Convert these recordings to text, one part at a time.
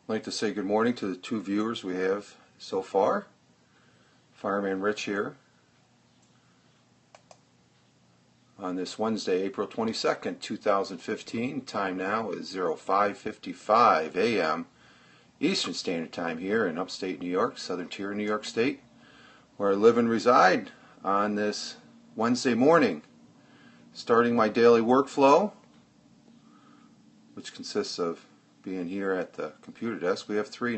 I'd like to say good morning to the two viewers we have so far. Fireman Rich here on this Wednesday, April 22nd, 2015. Time now is 05:55 a.m. Eastern Standard Time here in upstate New York, southern tier of New York State, where I live and reside on this Wednesday morning. Starting my daily workflow, which consists of being here at the computer desk. We have three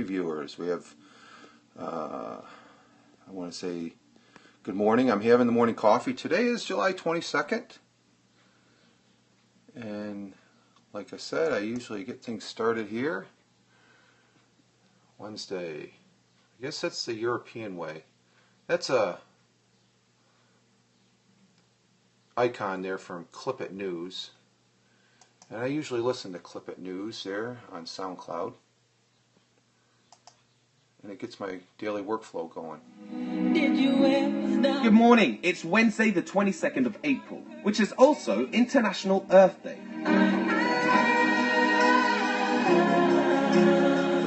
viewers. We have, I want to say good morning. I'm having the morning coffee. Today is July 22nd. And like I said, I usually get things started here. Wednesday. I guess that's the European way. That's a icon there from Clip It News. And I usually listen to Clip It News there on SoundCloud. And it gets my daily workflow going. Good morning. It's Wednesday the 22nd of April, which is also International Earth Day.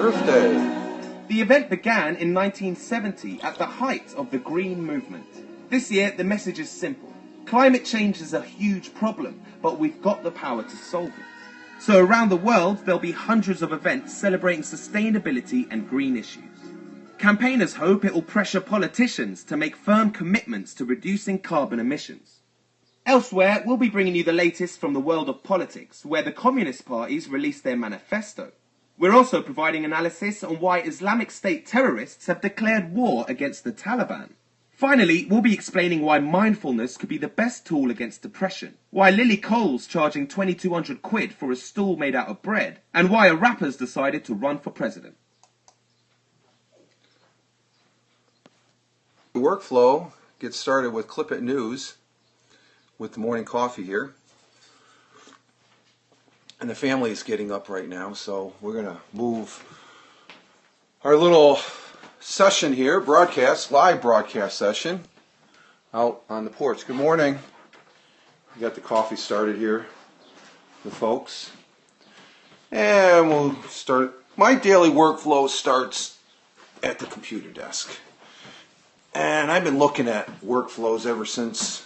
Earth Day. The event began in 1970 at the height of the Green Movement. This year, the message is simple. Climate change is a huge problem, but we've got the power to solve it. So around the world, there'll be hundreds of events celebrating sustainability and green issues. Campaigners hope it will pressure politicians to make firm commitments to reducing carbon emissions. Elsewhere, we'll be bringing you the latest from the world of politics, where the Communist parties released their manifesto. We're also providing analysis on why Islamic State terrorists have declared war against the Taliban. Finally, we'll be explaining why mindfulness could be the best tool against depression, why Lily Cole's charging 2,200 quid for a stool made out of bread, and why a rapper's decided to run for president. The workflow gets started with Clip It News with the morning coffee here. And the family is getting up right now, so we're going to move our little session here, live broadcast session, out on the porch. Good morning. We got the coffee started here, the folks. And we'll start. My daily workflow starts at the computer desk. And I've been looking at workflows ever since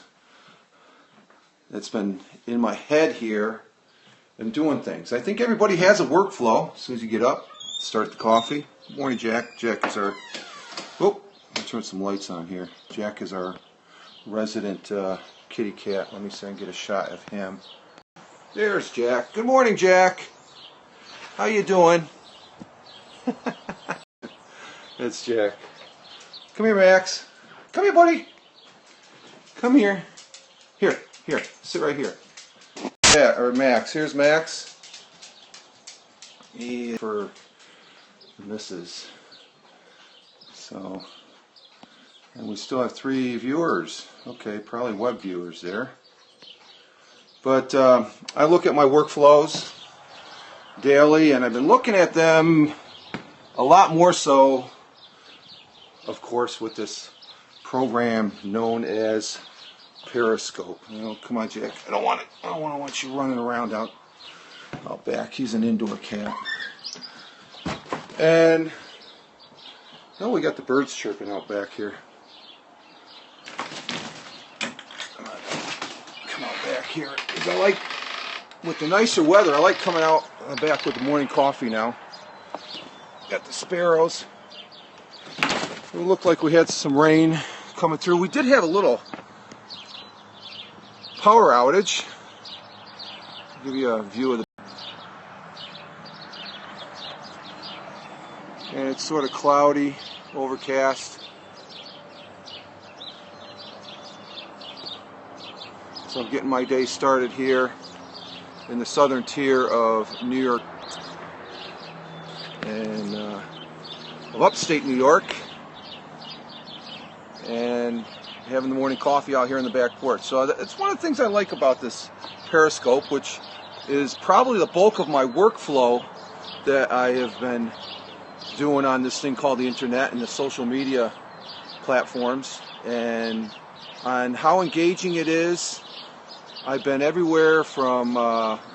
it's been in my head here and doing things. I think everybody has a workflow as soon as you get up, start the coffee. Good morning, Jack. Jack is our... Oh, let me turn some lights on here. Jack is our resident kitty cat. Let me see if I can get a shot of him. There's Jack. Good morning, Jack. How you doing? That's Jack. Come here, Max. Come here, buddy. Come here. Here. Sit right here. Yeah, or Max. Here's Max. For Mrs. So, and we still have 3 viewers. Okay, probably web viewers there. But I look at my workflows daily, and I've been looking at them a lot more so, of course, with this program known as Periscope. You know, come on, Jack. I don't want you running around out back. He's an indoor cat. And oh, we got the birds chirping out back here. Come out back here. Because I like, with the nicer weather, I like coming out back with the morning coffee now. Got the sparrows. It looked like we had some rain coming through. We did have a little power outage. I'll give you a view of the... And it's sort of cloudy, overcast. So I'm getting my day started here in the southern tier of New York and of upstate New York, and having the morning coffee out here in the back porch. So it's one of the things I like about this Periscope, which is probably the bulk of my workflow that I have been doing on this thing called the internet and the social media platforms, and on how engaging it is. I've been everywhere from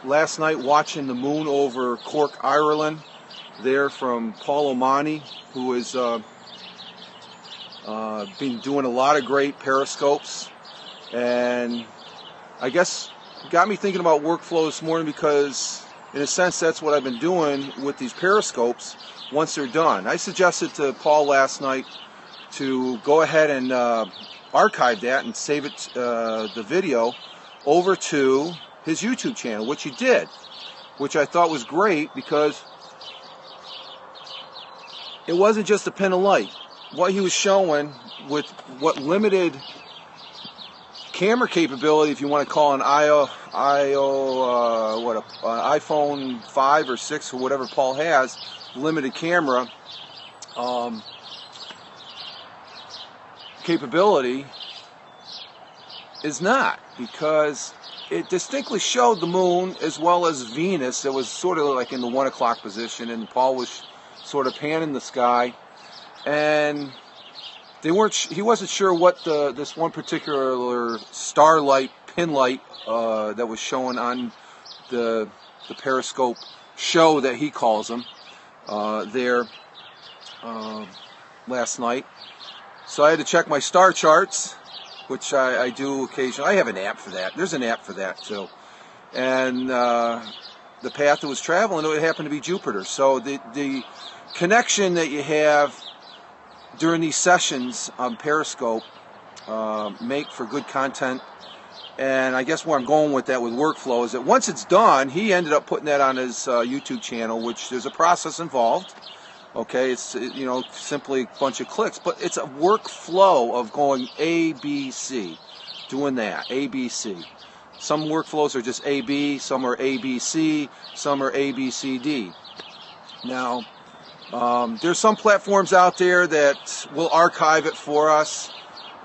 last night watching the moon over Cork, Ireland, there from Paul Omani, who has been doing a lot of great periscopes, and I guess got me thinking about workflow this morning because, in a sense, that's what I've been doing with these periscopes once they're done. I suggested to Paul last night to go ahead and archive that and save it, the video, over to his YouTube channel, which he did, which I thought was great because it wasn't just a pin of light. What he was showing with what limited camera capability, if you want to call an iPhone 5 or 6 or whatever Paul has, limited camera capability, is not, because it distinctly showed the moon as well as Venus. It was sort of like in the 1 o'clock position, and Paul was sort of panning the sky, and they weren't. He wasn't sure what this one particular starlight, pin light that was showing on the Periscope show that he calls them there last night. So I had to check my star charts, which I do occasionally. I have an app for that. There's an app for that too. And the path it was traveling, it happened to be Jupiter. So the connection that you have during these sessions on Periscope make for good content. And I guess where I'm going with that with workflow is that once it's done, he ended up putting that on his YouTube channel, which there's a process involved. Okay, it's simply a bunch of clicks, but it's a workflow of going A, B, C, doing that, A, B, C. Some workflows are just A, B, some are A, B, C, some are A, B, C, D. Now, there's some platforms out there that will archive it for us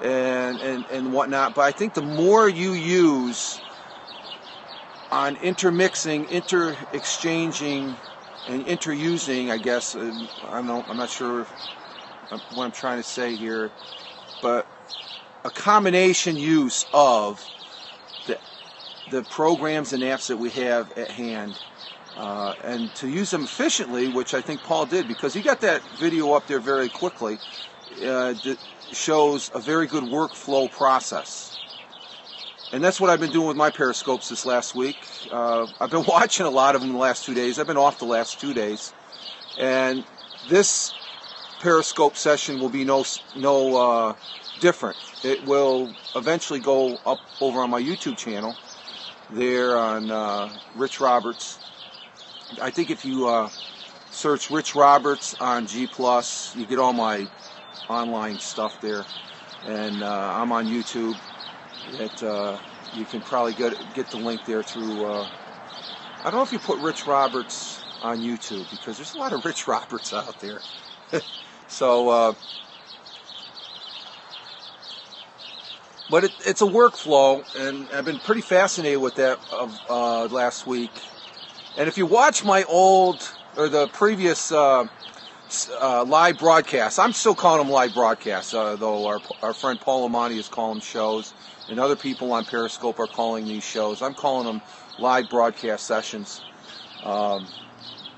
and whatnot, but I think the more you use on intermixing, inter-exchanging, and interusing, I guess, I'm not sure what I'm trying to say here, but a combination use of the programs and apps that we have at hand, and to use them efficiently, which I think Paul did, because he got that video up there very quickly, that shows a very good workflow process. And that's what I've been doing with my periscopes this last week. I've been watching a lot of them the last 2 days. I've been off the last 2 days. And this periscope session will be no different. It will eventually go up over on my YouTube channel there on Rich Roberts. I think if you search Rich Roberts on G+, you get all my online stuff there. And I'm on YouTube. You can probably get the link there through, I don't know if you put Rich Roberts on YouTube, because there's a lot of Rich Roberts out there. So, but it's a workflow, and I've been pretty fascinated with that last week. And if you watch my the previous live broadcasts, I'm still calling them live broadcasts, though our friend Paul Amani is calling them shows, and other people on Periscope are calling these shows. I'm calling them live broadcast sessions. You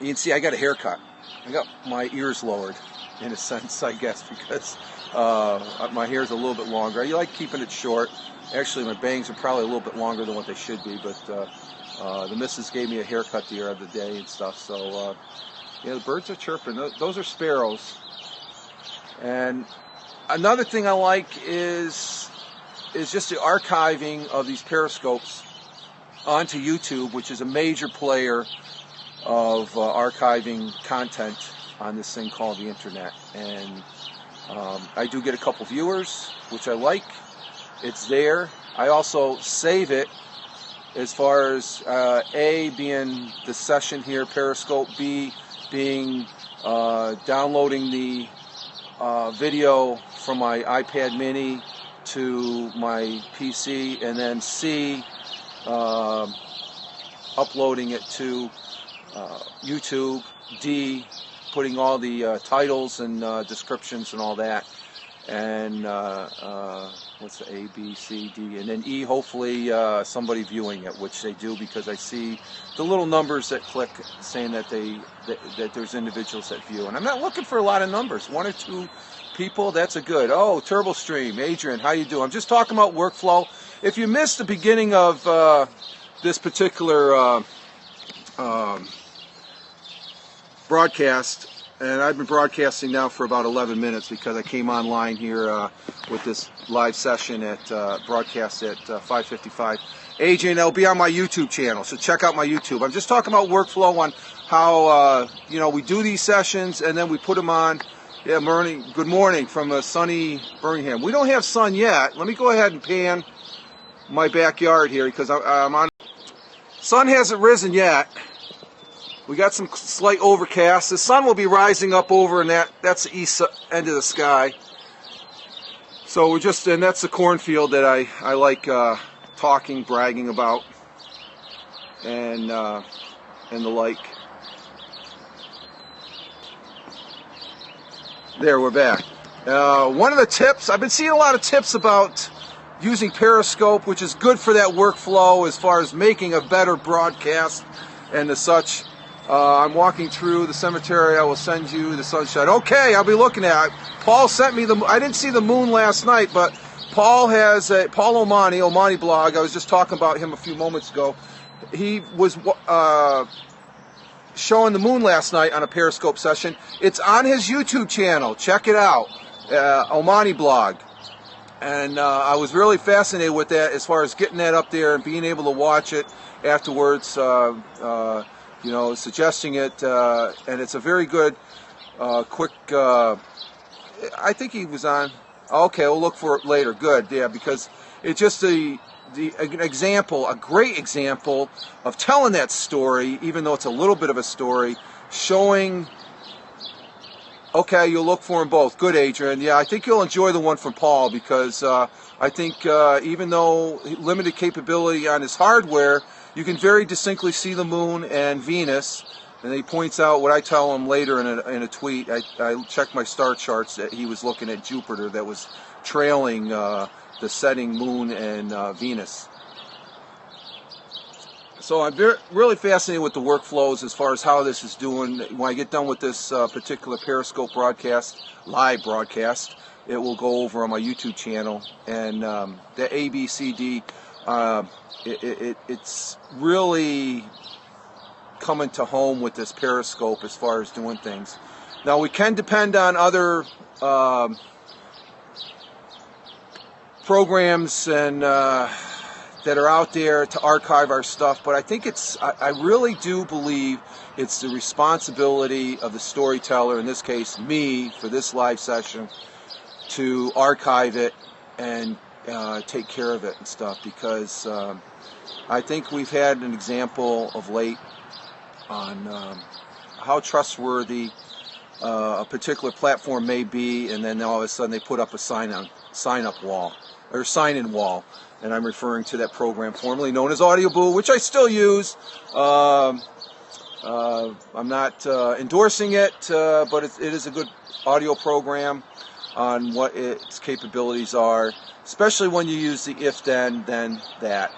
can see I got a haircut. I got my ears lowered, in a sense, I guess, because my hair's a little bit longer. I like keeping it short. Actually, my bangs are probably a little bit longer than what they should be, but the missus gave me a haircut the other day and stuff. So, the birds are chirping. Those are sparrows. And another thing I like is just the archiving of these periscopes onto YouTube, which is a major player of archiving content on this thing called the internet. And I do get a couple viewers, which I like. It's there. I also save it, as far as A, being the session here, Periscope, B, being downloading the video from my iPad mini to my PC, and then C, uploading it to YouTube, D, putting all the titles and descriptions and all that, and what's the A, B, C, D, and then E, hopefully somebody viewing it, which they do because I see the little numbers that click saying that that there's individuals that view. And I'm not looking for a lot of numbers. 1 or 2 people, that's a good. Oh, TurboStream, Adrian, how you doing? I'm just talking about workflow. If you missed the beginning of this particular broadcast, and I've been broadcasting now for about 11 minutes because I came online here with this live session at broadcast at 5:55. Adrian, it'll be on my YouTube channel, so check out my YouTube. I'm just talking about workflow on how we do these sessions and then we put them on. Yeah, good morning from sunny Birmingham. We don't have sun yet. Let me go ahead and pan my backyard here because I'm on. Sun hasn't risen yet. We got some slight overcast. The sun will be rising up over, and that's the east end of the sky. So and that's the cornfield that I like talking, bragging about, and the like. There, we're back. One of the tips, I've been seeing a lot of tips about using Periscope, which is good for that workflow as far as making a better broadcast and the such. I'm walking through the cemetery. I will send you the sunshine. Okay, I'll be looking at it. Paul sent me I didn't see the moon last night, but Paul has Paul Omani blog. I was just talking about him a few moments ago. He was showing the moon last night on a Periscope session. It's on his YouTube channel. Check it out, Omani blog. And I was really fascinated with that as far as getting that up there and being able to watch it afterwards. Suggesting it, and it's a very good, quick. I think he was on. Okay, we'll look for it later. Good, yeah, because it's just an example, a great example of telling that story, even though it's a little bit of a story, showing. Okay, you'll look for them both. Good, Adrian. Yeah, I think you'll enjoy the one from Paul because I think even though limited capability on his hardware, you can very distinctly see the moon and Venus, and he points out what I tell him later in a tweet. I checked my star charts that he was looking at Jupiter that was trailing the setting moon and Venus. So I'm really fascinated with the workflows as far as how this is doing. When I get done with this particular Periscope broadcast, live broadcast, it will go over on my YouTube channel, and the ABCD. It's really coming to home with this Periscope as far as doing things. Now we can depend on other programs and that are out there to archive our stuff, but I think I really do believe it's the responsibility of the storyteller, in this case me, for this live session, to archive it and take care of it and stuff, because I think we've had an example of late on how trustworthy a particular platform may be, and then all of a sudden they put up a sign-up wall or sign-in wall, and I'm referring to that program formerly known as AudioBoo, which I still use. I'm not endorsing it, but it is a good audio program on what its capabilities are, especially when you use the if then that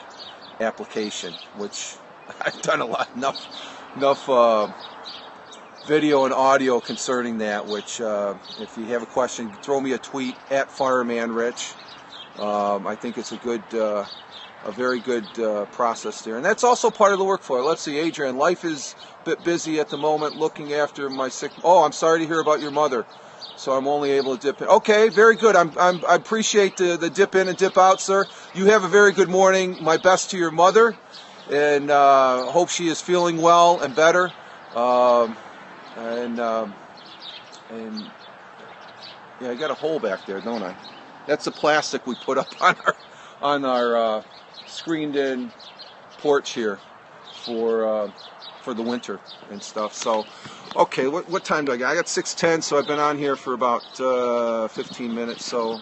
application, which I've done enough video and audio concerning that, which if you have a question, throw me a tweet at FiremanRich. I think it's a very good process there, and that's also part of the workflow. Let's see, Adrian, life is a bit busy at the moment looking after my sick. Oh, I'm sorry to hear about your mother. So I'm only able to dip in. Okay, very good. I appreciate the dip in and dip out, sir. You have a very good morning. My best to your mother, and hope she is feeling well and better. And yeah, I got a hole back there, don't I? That's the plastic we put up on our screened-in porch here for the winter and stuff. So, okay, what time do I got? I got 6:10, so I've been on here for about 15 minutes. So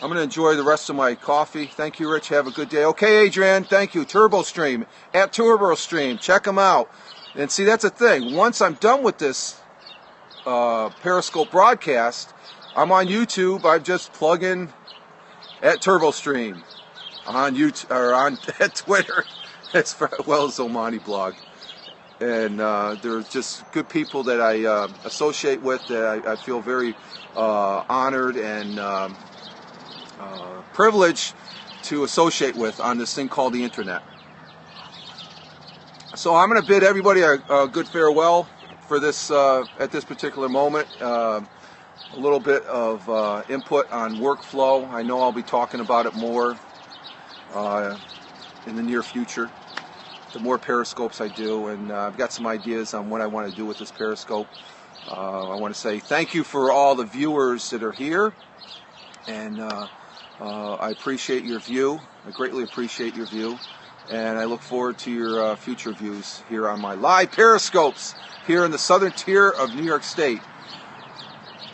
I'm going to enjoy the rest of my coffee. Thank you, Rich. Have a good day. Okay, Adrian, thank you. TurboStream, at TurboStream. Check them out. And see, that's the thing. Once I'm done with this Periscope broadcast, I'm on YouTube. I just plug in at TurboStream on YouTube or on at Twitter, as well as Omani blog. And they're just good people that I associate with, that I feel very honored and privileged to associate with on this thing called the internet. So I'm going to bid everybody a good farewell for this at this particular moment. A little bit of input on workflow. I know I'll be talking about it more in the near future. The more Periscopes I do, and I've got some ideas on what I want to do with this Periscope. I want to say thank you for all the viewers that are here, and I appreciate your view. I greatly appreciate your view, and I look forward to your future views here on my live Periscopes here in the southern tier of New York State.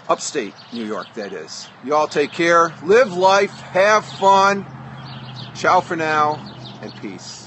Upstate New York, that is. You all take care, live life, have fun. Ciao for now, and peace.